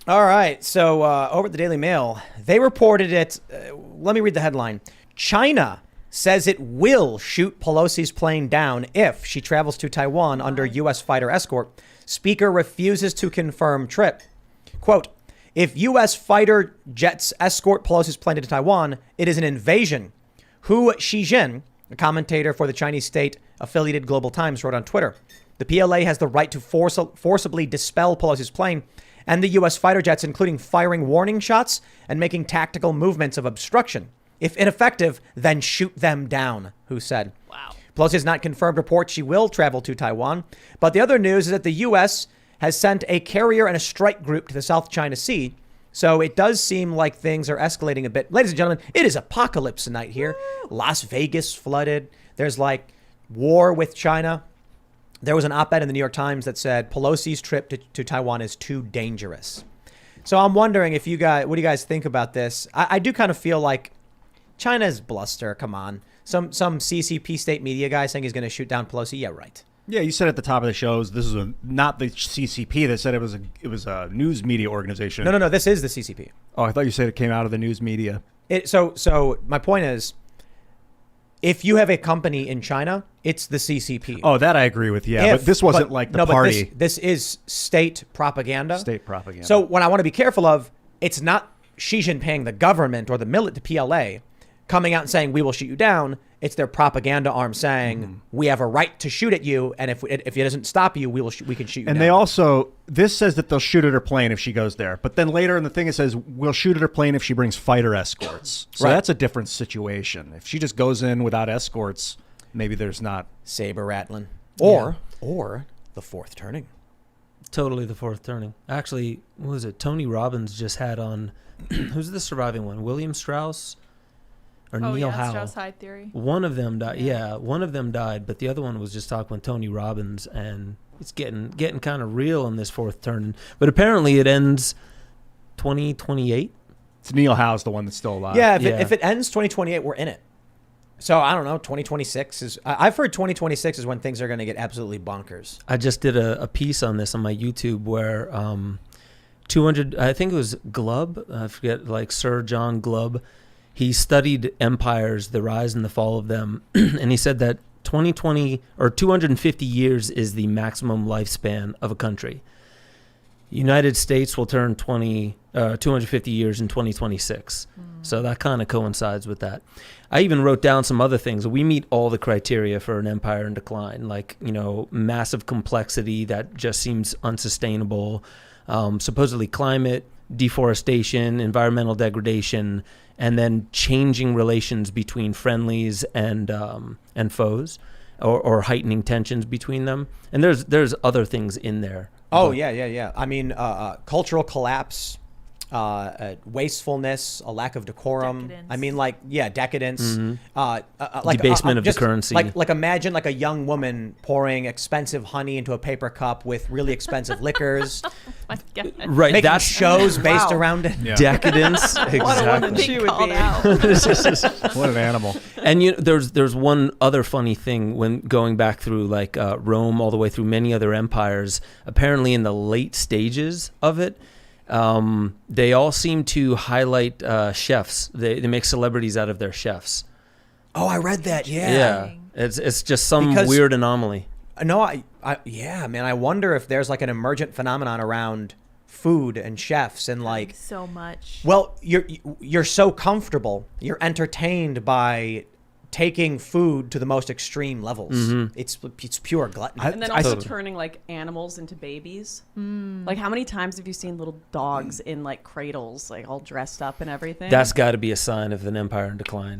All right. So over at the Daily Mail, they reported it. Let me read the headline. China says it will shoot Pelosi's plane down if she travels to Taiwan under U.S. fighter escort. Speaker refuses to confirm trip. Quote, if U.S. fighter jets escort Pelosi's plane to Taiwan, it is an invasion. Hu Shijin, a commentator for the Chinese state-affiliated Global Times, wrote on Twitter. The PLA has the right to forcibly dispel Pelosi's plane and the U.S. fighter jets, including firing warning shots and making tactical movements of obstruction. If ineffective, then shoot them down, Hu said. Wow. Pelosi has not confirmed reports she will travel to Taiwan. But the other news is that the U.S. has sent a carrier and a strike group to the South China Sea. So it does seem like things are escalating a bit. Ladies and gentlemen, it is apocalypse night here. Las Vegas flooded. There's like war with China. There was an op-ed in the New York Times that said Pelosi's trip to Taiwan is too dangerous. So I'm wondering if what do you guys think about this? I do kind of feel like China's bluster. Come on. Some CCP state media guy saying he's going to shoot down Pelosi. Yeah, right. Yeah, you said at the top of the shows this is not the CCP. They said it was a news media organization. No. This is the CCP. Oh, I thought you said it came out of the news media. So my point is, if you have a company in China, it's the CCP. Oh, that I agree with. Yeah, but this wasn't like the party. But this is state propaganda. State propaganda. So what I want to be careful of, it's not Xi Jinping, the government, or the PLA, coming out and saying we will shoot you down. It's their propaganda arm saying we have a right to shoot at you, and if it doesn't stop you, we can shoot you down. And they also, this says that they'll shoot at her plane if she goes there. But then later in the thing it says we'll shoot at her plane if she brings fighter escorts. So that's a different situation. If she just goes in without escorts, maybe there's not saber rattling or the fourth turning. Totally the fourth turning. Actually, what was it? Tony Robbins just had on. Who's the surviving one? William Strauss. Or Neil Howe. Strauss-Hyde theory. One of them died. Yeah, one of them died, but the other one was just talking with Tony Robbins, and it's getting kind of real in this fourth turn. But apparently, it ends 2028. It's Neil Howe's the one that's still alive. Yeah, if it ends 2028, we're in it. So I don't know. 2026 is. I've heard 2026 is when things are going to get absolutely bonkers. I just did a piece on this on my YouTube where 200. I think it was Glubb. I forget, like Sir John Glubb. He studied empires, the rise and the fall of them, and he said that 2020 or 250 years is the maximum lifespan of a country. United States will turn 250 years in 2026. So that kind of coincides with that. I even wrote down some other things. We meet all the criteria for an empire in decline, like, massive complexity that just seems unsustainable, supposedly climate, deforestation, environmental degradation, and then changing relations between friendlies and foes, or heightening tensions between them. And there's other things in there. Oh, yeah. I mean, cultural collapse, wastefulness, a lack of decorum. Decadence. I mean, decadence. Debasement of the currency. Like imagine like a young woman pouring expensive honey into a paper cup with really expensive liquors. My God. Right, Making that's shows based around it. Yeah. decadence. What a woman Exactly. she would be. What an animal. And there's one other funny thing when going back through Rome all the way through many other empires. Apparently, in the late stages of it, they all seem to highlight chefs. They make celebrities out of their chefs. Oh, I read that. Yeah. Yeah, it's just some Because- weird anomaly. No, I wonder if there's like an emergent phenomenon around food and chefs and like. So much. Well, you're so comfortable. You're entertained by taking food to the most extreme levels. It's pure gluttony. And then also turning like animals into babies. Like how many times have you seen little dogs in like cradles, like all dressed up and everything? That's got to be a sign of an empire in decline.